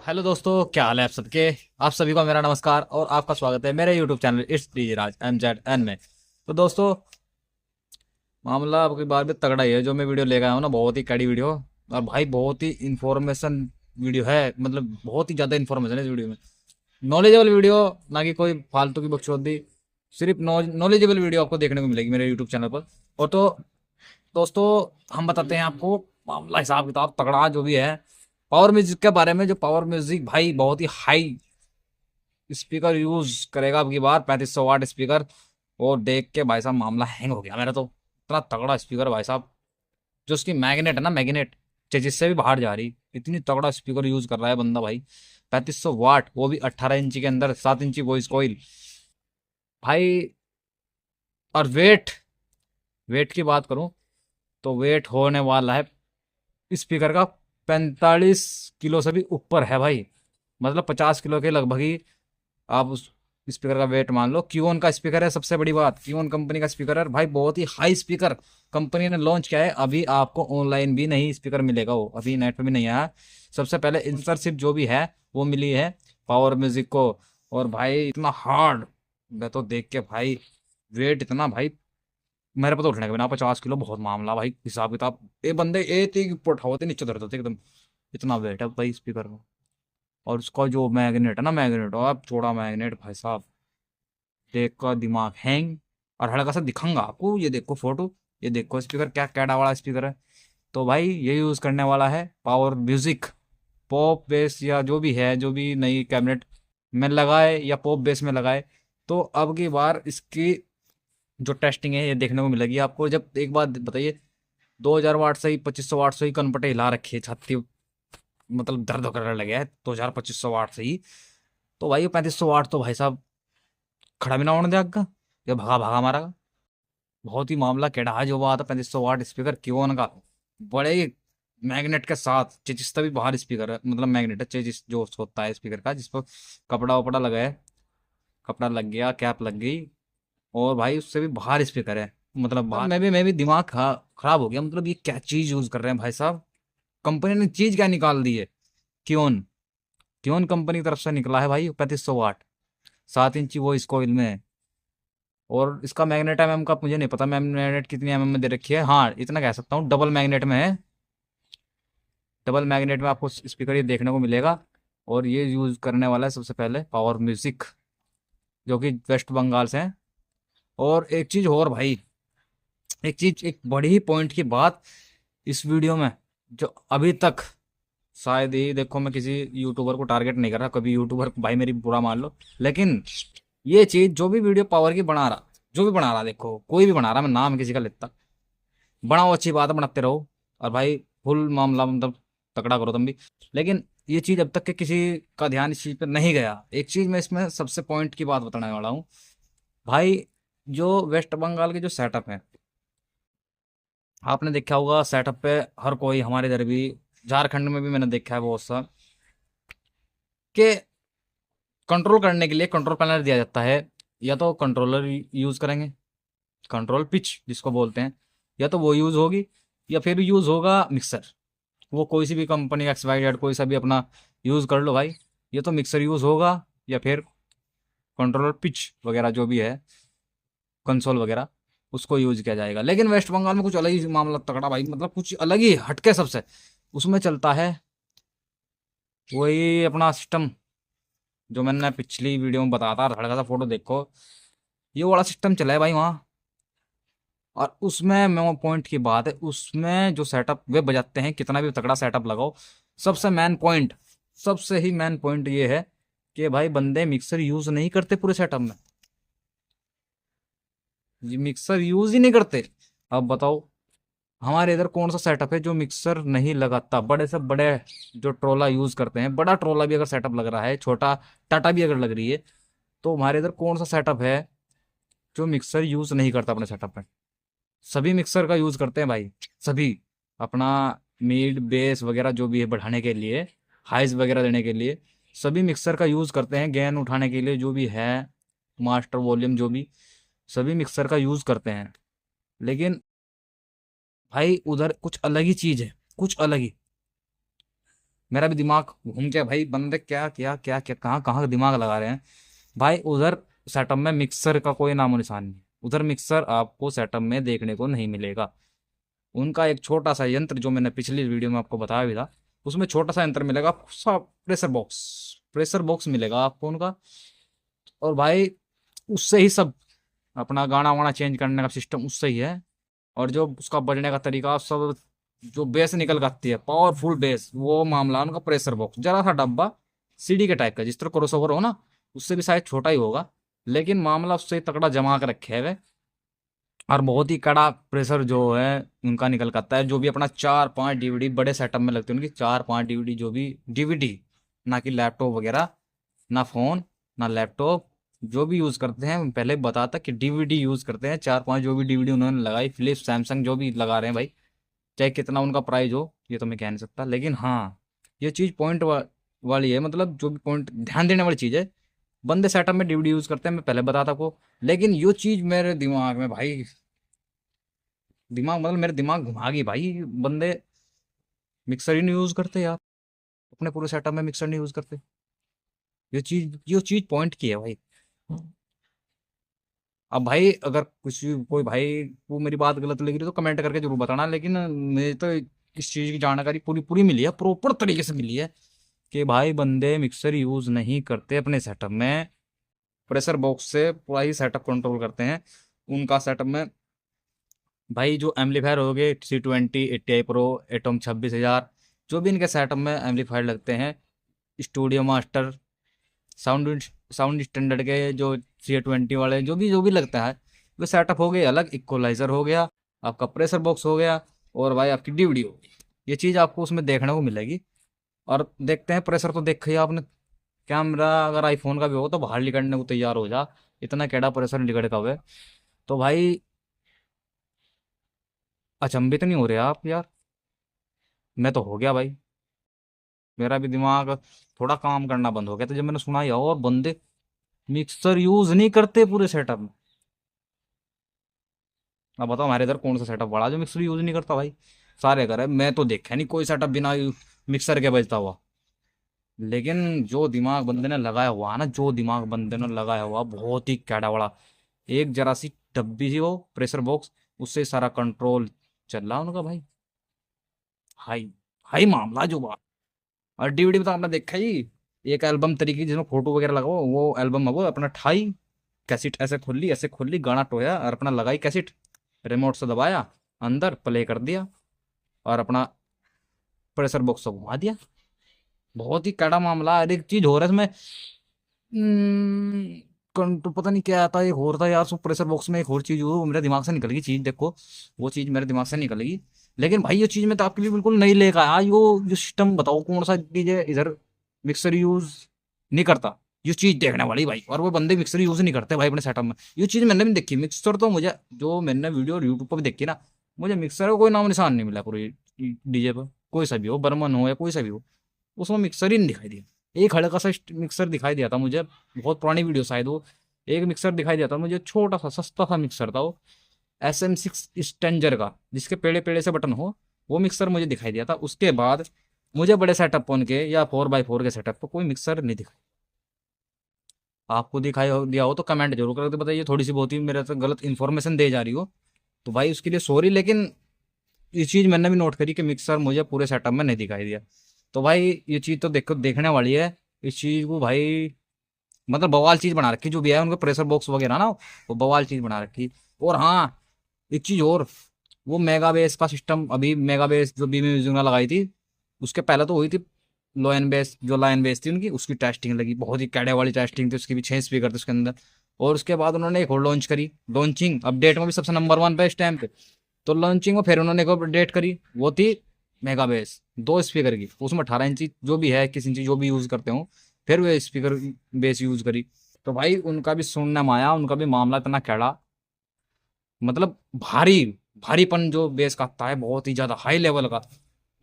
Hello दोस्तों, क्या हाल है आप सबके। आप सभी को मेरा नमस्कार और आपका स्वागत है मेरे YouTube channel it's DJ Raj MZN में। तो दोस्तों, मामला आपकी बार भी तगड़ा ही है जो मैं वीडियो लेकर आया हूँ ना। बहुत ही कड़ी वीडियो और भाई बहुत ही इंफॉर्मेशन वीडियो है। मतलब बहुत ही ज़्यादा इंफॉर्मेशन है इस वीडियो में। नॉलेजेबल वीडियो, ना कि कोई फालतू की बकचोदी। सिर्फ नॉलेजेबल वीडियो आपको देखने को मिलेगी मेरे यूट्यूब चैनल पर। और तो दोस्तों, हम बताते हैं आपको मामला हिसाब किताब तगड़ा जो भी है पावर म्यूजिक के बारे में। जो पावर म्यूजिक भाई बहुत ही हाई स्पीकर यूज करेगा अब की बार, 3500 वाट स्पीकर। और देख के भाई साहब मामला हैंग हो गया मेरा तो। इतना तगड़ा स्पीकर भाई साहब। जो उसकी मैग्नेट है ना, मैग्नेट जिससे भी बाहर जा रही, इतनी तगड़ा स्पीकर यूज कर रहा है बंदा भाई। 3500 वाट, वो भी 18 इंची के अंदर, 7 इंची वॉइस कॉइल भाई। और वेट, वेट की बात करूं तो वेट होने वाला है स्पीकर का 45 किलो से भी ऊपर है भाई। मतलब 50 किलो के लगभग ही आप उस स्पीकर का वेट मान लो। क्यूओन का स्पीकर है, सबसे बड़ी बात क्यूओन कंपनी का स्पीकर है भाई। बहुत ही हाई स्पीकर कंपनी ने लॉन्च किया है। अभी आपको ऑनलाइन भी नहीं स्पीकर मिलेगा, वो अभी नेट पे भी नहीं आया। सबसे पहले इंस्टरशिप जो भी है वो मिली है पावर म्यूजिक को। और भाई इतना हार्ड, मैं तो देख के भाई वेट इतना भाई मेरे पे तो उठने के बिना 50 किलो बहुत मामला भाई। हिसाब किताब ये बंदे एक ही उठाते नीचे धरते थे एकदम। इतना वेट है भाई स्पीकर में। और उसका जो मैग्नेट है ना, मैग्नेट और चौड़ा मैग्नेट भाई साहब, देख का दिमाग हैंग। और हल्का सा दिखाऊंगा आपको, ये देखो फोटो, ये देखो स्पीकर क्या कैडा वाला स्पीकर है। तो भाई ये यूज करने वाला है पावर म्यूजिक। पॉप बेस या जो भी है, जो भी नई कैबिनेट में लगाए या पॉप बेस में लगाए, तो अब की बार इसकी जो टेस्टिंग है ये देखने को मिलेगी आपको। जब एक बात बताइए, 2000 वाट से ही 2500 वाट से ही कनपटे हिला रखी है छाती, मतलब दर्द करने लगे है 2500 वाट से ही। तो भाई 3500 वाट तो भाई साहब खड़ा भी ना होने देगा, ये भगा भगा मारा। बहुत ही मामला केड़ा है जो बात है। 3500 वाट स्पीकर क्यों का बड़े मैग्नेट के साथ, चेजिस भी बाहर स्पीकर है, मतलब मैग्नेट है चेजिस जो होता है स्पीकर का, जिस पर कपड़ा वपड़ा लगा है, कपड़ा लग गया, कैप लग गई। और भाई उससे भी बाहर स्पीकर है। मतलब बाहर मैं भी दिमाग खराब हो गया। मतलब ये क्या चीज यूज कर रहे हैं भाई साहब। कंपनी ने चीज क्या निकाल दी है। क्योन, क्योन कंपनी की तरफ से निकला है भाई 3500 वाट, 7 इंची वो इस कोयल में है। और इसका मैग्नेट एमएम का मुझे नहीं पता, मैग्नेट कितनी एमएम में दे रखी है। हाँ इतना कह सकता हूँ डबल मैग्नेट में है। डबल मैग्नेट में आपको स्पीकर ये देखने को मिलेगा। और ये यूज करने वाला है सबसे पहले पावर म्यूजिक, जो कि वेस्ट बंगाल से है। और एक चीज और भाई, एक चीज, एक बड़ी ही पॉइंट की बात इस वीडियो में, जो अभी तक शायद ही देखो, मैं किसी यूट्यूबर को टारगेट नहीं कर रहा, कभी यूट्यूबर भाई मेरी बुरा मान लो, लेकिन ये चीज जो भी वीडियो पावर की बना रहा, जो भी बना रहा, देखो कोई भी बना रहा, मैं नाम किसी का लेता, बनाओ अच्छी बात है, बनाते रहो। और भाई फुल मामला मतलब तकड़ा करो तुम भी। लेकिन ये चीज अब तक के किसी का ध्यान इस चीज पे नहीं गया। एक चीज मैं इसमें सबसे पॉइंट की बात बताने वाला हूँ भाई। जो वेस्ट बंगाल के जो सेटअप है, आपने देखा होगा सेटअप पे हर कोई, हमारे इधर भी, झारखंड में भी मैंने देखा है बहुत सा, कि कंट्रोल करने के लिए कंट्रोल पैनल दिया जाता है। या तो कंट्रोलर यूज करेंगे, कंट्रोल पिच जिसको बोलते हैं, या तो वो यूज होगी, या फिर यूज होगा मिक्सर। वो कोई सी भी कंपनी XYZ कोई सा भी अपना यूज कर लो भाई, ये तो मिक्सर यूज होगा, या फिर कंट्रोलर पिच वगैरह जो भी है, कंसोल वगैरह, उसको यूज किया जाएगा। लेकिन वेस्ट बंगाल में कुछ अलग ही मामला तगड़ा भाई, मतलब कुछ अलग ही हटके सबसे। उसमें चलता है वही अपना सिस्टम जो मैंने पिछली वीडियो में बताया था, हल्का सा फोटो देखो, ये वाला सिस्टम चला है भाई वहाँ। और उसमें मैं पॉइंट की बात है, उसमें जो सेटअप वे बजाते हैं, कितना भी तगड़ा सेटअप लगाओ, सबसे मेन पॉइंट, सबसे ही मेन पॉइंट ये है कि भाई बंदे मिक्सर यूज नहीं करते पूरे सेटअप में। ये मिक्सर यूज ही नहीं करते। अब बताओ हमारे इधर कौन सा सेटअप है जो मिक्सर नहीं लगाता। बड़े से बड़े जो ट्रोला यूज करते हैं, बड़ा ट्रोला भी अगर सेटअप लग रहा है, छोटा टाटा भी अगर लग रही है, तो हमारे इधर कौन सा सेटअप है जो मिक्सर यूज नहीं करता अपने सेटअप में। सभी मिक्सर का यूज करते हैं भाई, सभी। अपना मिड बेस वगैरह जो भी है बढ़ाने के लिए, हाइज वगैरह देने के लिए, सभी मिक्सर का यूज करते हैं। गेन उठाने के लिए जो भी है, मास्टर वॉल्यूम जो भी, सभी मिक्सर का यूज करते हैं। लेकिन भाई उधर कुछ अलग ही चीज है, कुछ अलग ही। मेरा भी दिमाग घूम गया भाई, बंदे क्या क्या क्या क्या कहाँ कहाँ दिमाग लगा रहे हैं भाई। उधर सेटअप में मिक्सर का कोई नामो निशान नहीं, उधर मिक्सर आपको सेटअप में देखने को नहीं मिलेगा। उनका एक छोटा सा यंत्र जो मैंने पिछली वीडियो में आपको बताया भी था, उसमें छोटा सा यंत्र मिलेगा, सा प्रेशर बॉक्स मिलेगा आपको उनका। और भाई उससे ही सब अपना गाना वाना चेंज करने का सिस्टम उससे ही है। और जो उसका बजने का तरीका सब, जो बेस निकल कर आती है पावरफुल बेस, वो मामला उनका प्रेशर बॉक्स, जरा सा डब्बा सीडी के टाइप का, जिस तरह क्रॉसओवर हो ना, उससे भी शायद छोटा ही होगा, लेकिन मामला उससे तगड़ा जमा कर रखे है। और बहुत ही कड़ा प्रेशर जो है उनका निकल कर आता है। जो भी अपना 4-5 डीवीडी बड़े सेटअप में लगती है उनकी, 4-5 डीवीडी, जो भी डीवीडी, ना कि लैपटॉप वगैरह, ना फोन ना लैपटॉप, जो भी यूज़ करते हैं, पहले बताता कि डीवीडी यूज़ करते हैं 4-5, जो भी डीवीडी उन्होंने लगाई, फिलिप्स सैमसंग जो भी लगा रहे हैं भाई, चाहे कितना उनका प्राइस हो ये तो मैं कह नहीं सकता, लेकिन हाँ ये चीज़ पॉइंट वाली है, मतलब जो भी पॉइंट ध्यान देने वाली चीज़ है। बंदे सेटअप में डीवीडी यूज़ करते हैं, मैं पहले बताता आपको, लेकिन ये चीज़ मेरे दिमाग में भाई, दिमाग मतलब मेरे दिमाग घुमा गई भाई। बंदे मिक्सर ही नहीं यूज़ करते यार, अपने पूरे सेटअप में मिक्सर नहीं यूज़ करते। ये चीज़ पॉइंट की है भाई। अब भाई अगर कुछ कोई भाई वो मेरी बात गलत लग रही तो कमेंट करके जरूर बताना, लेकिन मुझे तो इस चीज़ की जानकारी पूरी पूरी मिली है, प्रॉपर तरीके से मिली है कि भाई बंदे मिक्सर यूज़ नहीं करते अपने सेटअप में, प्रेशर बॉक्स से पूरा ही सेटअप कंट्रोल करते हैं उनका सेटअप में। भाई जो एम्पलीफायर हो गए C20, 80i Pro, एटम 26,000, जो भी इनके सेटअप में एम्पलीफायर लगते हैं, studio master, sound sound standard के जो C20 वाले, जो भी लगता है, वो सेटअप हो गए अलग, इक्वलाइजर हो गया, आपका प्रेशर बॉक्स हो गया, और भाई आपकी डीवीडी हो गई। ये चीज़ आपको उसमें देखने को मिलेगी। और देखते हैं प्रेशर तो देखा ही आपने, कैमरा अगर आईफोन का भी हो तो बाहर निकलने को तैयार हो जा, इतना कैडा प्रेशर निकल का हुआ है। तो भाई अचंभित नहीं हो रहे आप यार? मैं तो हो गया भाई, मेरा भी दिमाग थोड़ा काम करना बंद हो गया तो जब मैंने सुना यार और बंदे मिक्सर यूज नहीं करते पूरे सेटअप में। अब बताओ हमारे इधर कौन सा सेटअप बड़ा जो मिक्सर यूज नहीं करता भाई? सारे करे, मैं तो देखा नहीं कोई सेटअप बिना मिक्सर के बजता हुआ। लेकिन जो दिमाग बंदे ने लगाया हुआ है ना, जो दिमाग बंदे ने लगाया हुआ, बहुत ही कैडा बड़ा। एक जरा सी डब्बी सी वो प्रेशर बॉक्स, उससे सारा कंट्रोल चल रहा उनका भाई। हाई हाई मामला जो बात। और डीवीडी में तो आपने देखा ही, एक एल्बम तरीके की जिसमें फोटो वगैरह लगाओ, वो एल्बम है वो, अपना ठाई कैसेट ऐसे खोल ली, गाना टोया और अपना लगाई कैसेट, रिमोट से दबाया, अंदर प्ले कर दिया, और अपना प्रेशर बॉक्स को घुमा दिया। बहुत ही कड़ा मामला। और एक चीज हो रहा है इसमें, कंट्रोल पता नहीं क्या आता है, एक और था यार सो प्रेशर बॉक्स में, एक और चीज वो मेरे दिमाग से निकल गई चीज, देखो वो चीज मेरे दिमाग से निकल गई। लेकिन भाई ये चीज मैं तो आपके लिए बिल्कुल नहीं लेकर आया, जो सिस्टम बताओ कौन सा डीजे इधर मिक्सर यूज नहीं करता, ये चीज देखने वाली भाई। और वो बंदे मिक्सर यूज नहीं करते भाई अपने सेटअप में, ये चीज मैंने भी देखी। मिक्सर तो मुझे, जो मैंने वीडियो यूट्यूब पर भी देखी ना, मुझे मिक्सर का कोई नाम निशान नहीं मिला पूरी डीजे पर, कोई सा भी हो, बर्मन हो या कोई सा भी हो, उसमें मिक्सर ही नहीं दिखाई दिया। एक हल्का सा मिक्सर दिखाई दिया था मुझे, बहुत पुरानी वीडियो शायद वो, एक मिक्सर दिखाई दिया था मुझे, छोटा सा सस्ता सा मिक्सर था वो, SM6 स्टेंजर का, जिसके पेड़े पेड़े से बटन हो, वो मिक्सर मुझे दिखाई दिया था। उसके बाद मुझे बड़े सेटअप फोन के या 4x4 के सेटअप पर कोई मिक्सर नहीं दिखाई। आपको दिखाई दिया हो तो कमेंट जरूर करके बताइए, थोड़ी सी बहुत ही मेरे तो गलत इन्फॉर्मेशन दे जा रही हो तो भाई उसके लिए सॉरी। लेकिन ये चीज़ मैंने भी नोट करी कि मिक्सर मुझे पूरे सेटअप में नहीं दिखाई दिया। तो भाई ये चीज़ तो देखो देखने वाली है, इस चीज़ को भाई, मतलब बवाल चीज़ बना रखी जो भी है उनके प्रेशर बॉक्स वगैरह ना, वो बवाल चीज़ बना रखी। और हाँ एक चीज़ और, वो मेगा बेस का सिस्टम, अभी मेगा बेस जो बी म्यूजिक ने लगाई थी, उसके पहले तो हुई थी लोयन बेस, जो लाइन बेस थी उनकी, उसकी टेस्टिंग लगी, बहुत ही कैडे वाली टेस्टिंग थी उसकी भी, 6 स्पीकर थे उसके अंदर। और उसके बाद उन्होंने एक और लॉन्च करी, लॉन्चिंग अपडेट में भी सबसे नंबर 1 पे इस टाइम पे। तो लॉन्चिंग में फिर उन्होंने एक और अपडेट करी, वो थी मेगा बेस 2 स्पीकर की, उसमें 18 इंची जो भी है, 21 इंची जो भी यूज़ करते हो, फिर वे स्पीकर बेस यूज़ करी। तो भाई उनका भी सुनने में आया, उनका भी मामला इतना कैड़ा, मतलब भारी भारीपन जो बेस का आता है, बहुत ही ज्यादा हाई लेवल का,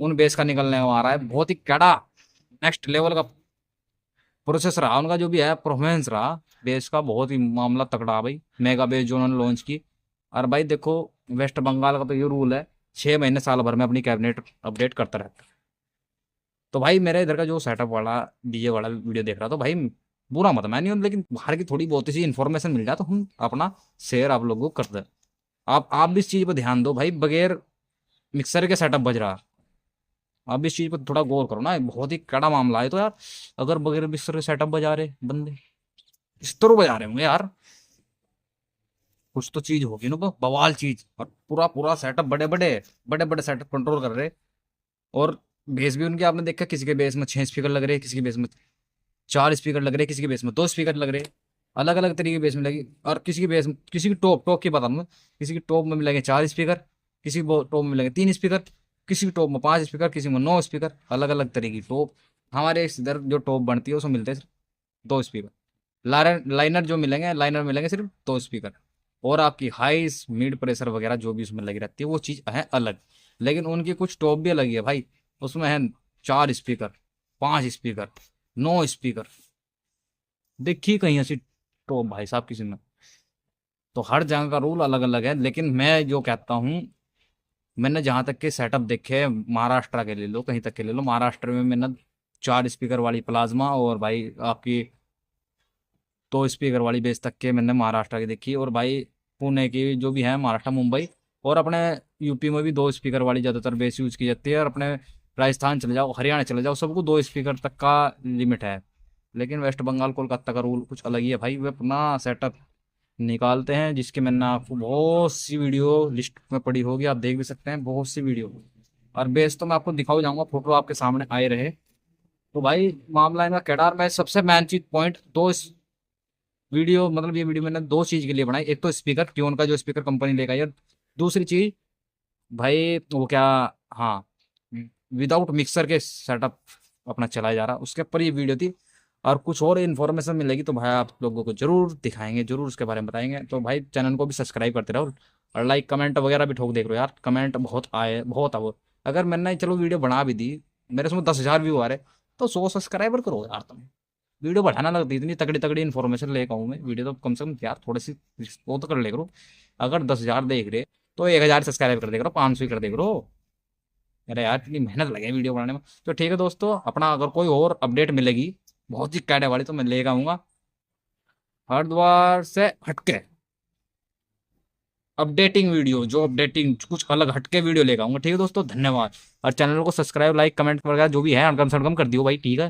उन बेस का निकलने को आ रहा है, बहुत ही कड़ा नेक्स्ट लेवल का प्रोसेस रहा उनका, जो भी है परफॉर्मेंस रहा बेस का, बहुत ही मामला तगड़ा भाई, मेगा बेस जो उन्होंने लॉन्च की। और भाई देखो वेस्ट बंगाल का तो ये रूल है, 6 महीने साल भर में अपनी कैबिनेट अपडेट करता रहता है। तो भाई मेरे इधर का जो सेटअप वाला डीजे वाला वीडियो देख रहा था भाई, बुरा मत मैं नहीं हूँ, लेकिन बाहर की थोड़ी बहुत सी इन्फॉर्मेशन मिल जाए तो हम अपना शेयर आप लोगों को कर दें। आप भी इस चीज़ पर ध्यान दो भाई, बगैर मिक्सर के सेटअप बज रहा। आप भी इस चीज़ पर थोड़ा गौर करो ना, बहुत ही कड़ा मामला है तो यार। अगर बगैर मिक्सर के सेटअप बजा रहे बंदे, इस तरह बजा रहे होंगे यार, कुछ तो चीज होगी ना, बवाल चीज। और पूरा पूरा सेटअप, बड़े बड़े सेटअप कंट्रोल कर रहे। और बेस भी उनके आपने देखा, किसी के बेस में 6 स्पीकर लग रहे, किसी के बेस में 4 स्पीकर लग रहे, किसी के बेस में 2 स्पीकर लग रहे, अलग अलग तरीके के बेस में लगी। और किसी की बेस में, किसी की टॉप टॉप की बता दूं मैं, किसी की टॉप में मिलेंगे 4 स्पीकर, किसी की टॉप में मिलेंगे 3 स्पीकर, किसी की टॉप में 5 स्पीकर, किसी में 9 स्पीकर, अलग अलग तरीके की टॉप। हमारे इधर जो टॉप बनती है उसमें मिलते हैं सिर्फ 2 स्पीकर। लाइनर जो मिलेंगे, लाइनर मिलेंगे सिर्फ 2 स्पीकर। और आपकी हाई मिड प्रेशर वगैरह जो भी उसमें लगी रहती है वो चीज़ है अलग। लेकिन उनकी कुछ टॉप भी अलग ही है भाई, उसमें है 4 स्पीकर, 5 स्पीकर, 9 स्पीकर। देखिए कहीं ऐसी टॉप भाई साहब किसी में। तो हर जगह का रूल अलग अलग है, लेकिन मैं जो कहता हूँ, मैंने जहाँ तक के सेटअप देखे हैं, महाराष्ट्र के ले लो, कहीं तक के ले लो, महाराष्ट्र में मैंने 4 स्पीकर वाली प्लाज्मा, और भाई आपकी 2 स्पीकर वाली बेस तक के मैंने महाराष्ट्र की देखी। और भाई पुणे की जो भी है, महाराष्ट्र, मुंबई, और अपने यूपी में भी 2 स्पीकर वाली ज़्यादातर बेस यूज की जाती है। और अपने राजस्थान चले जाओ, हरियाणा चले जाओ, सबको 2 स्पीकर तक का लिमिट है। लेकिन वेस्ट बंगाल कोलकाता का रूल कुछ अलग ही है भाई, वे अपना सेटअप निकालते हैं, जिसकी मैंने आपको बहुत सी वीडियो लिस्ट में पड़ी होगी, आप देख भी सकते हैं बहुत सी वीडियो। और बेस तो मैं आपको दिखाऊ जाऊंगा, फोटो आपके सामने आए रहे। तो भाई मामला इनका केडार में सबसे मेन चीज पॉइंट, दो वीडियो, मतलब ये वीडियो मैंने दो चीज के लिए बनाई। एक तो स्पीकर, ट्यून का जो स्पीकर कंपनी लेकर आई है। दूसरी चीज भाई वो क्या, हाँ, विदाउट मिक्सर के सेटअप अपना चलाया जा रहा, उसके ऊपर ये वीडियो थी। और कुछ और इन्फॉर्मेशन मिलेगी तो भाई आप लोगों को जरूर दिखाएंगे, जरूर उसके बारे में बताएंगे। तो भाई चैनल को भी सब्सक्राइब करते रहो, और लाइक कमेंट वगैरह भी ठोक देख रहे हो यार, कमेंट बहुत आए, बहुत आओ। अगर मैंने चलो वीडियो बना भी दी, मेरे उसमें 10,000 व्यू आ रहे, तो 100 सब्सक्राइबर करो यार तुम। वीडियो बढ़ाना लगती, इतनी तगड़ी तगड़ी इन्फॉर्मेशन लेकर आऊँ मैं, वीडियो तो कम से कम यार थोड़ी सी वो तो कर ले करो। अगर 10,000 देख रहे तो 1,000 सब्सक्राइब कर दे करो, 500 ही कर दे करो। अरे यार इतनी मेहनत लगे वीडियो बनाने में। तो ठीक है दोस्तों, अपना अगर कोई और अपडेट मिलेगी बहुत ही कैडे वाली तो मैं लेकर आऊँगा, हरिद्वार से हटके अपडेटिंग वीडियो, जो अपडेटिंग कुछ अलग हटके वीडियो लेकर आऊँगा। ठीक है दोस्तों, धन्यवाद। और चैनल को सब्सक्राइब, लाइक, कमेंट वगैरह जो भी है अड़कम सड़कम कर दियो भाई, ठीक है।